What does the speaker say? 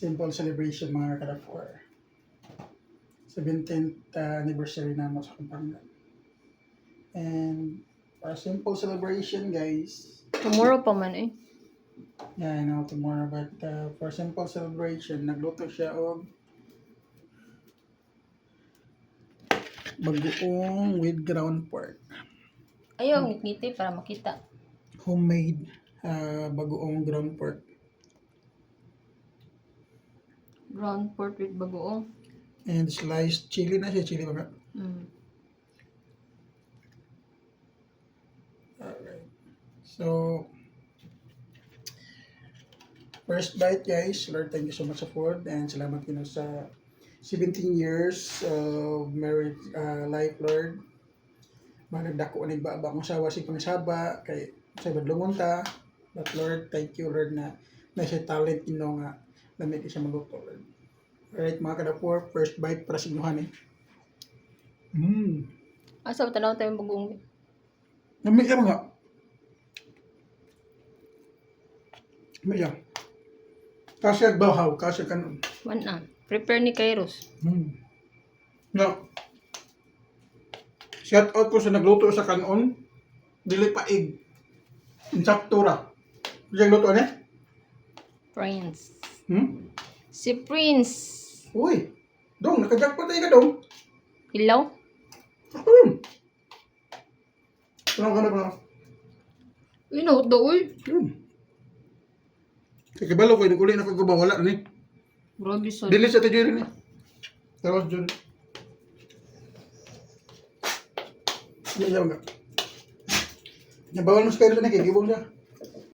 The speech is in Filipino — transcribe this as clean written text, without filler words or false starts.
simple celebration mga ka-4. 17th anniversary na sa Kapampangan. And for a simple celebration, guys. Tomorrow pa man eh. Yeah, I know tomorrow. But for simple celebration, nagluto siya og bagoong with ground pork. Ayaw, ngiti para makita. Homemade bagoong ground pork. Ground pork with bagoong. And sliced chili na siya. Chili ba? Alright. So, first bite guys. Lord, thank you so much sa food. And salamat kino sa 17 years of married life, Lord. Managdako ni ba akong sawa si pangsaba kay sa badlungon ta. But Lord, thank you Lord na siya talent ino nga lamig siya magluto, Lord. Alright mga ka-4, first bite para sa inyuhan eh. Asa ba tanaw tayo bagoong? Lamig yan nga. Lamig yan. Kasi agbahaw, kasi kanon. Wana. Prepare ni Kairos. No. Shout out ko sa nagluto sa kanon. Dili paig. Insaktura. Diyan luto ni? Prince. Si Prince. Uy. Dong, nakajakpat tayo ka dong. Ilaw? Parang ka na. Inaw daw uy. Kaya balo ko, kuli na kagabaw, wala na ni. Grabe sa. Dili sa tayo rin eh. Tapos dyan. Yan nga. Nabawal mo sa kayo rin eh, kaya gibong siya.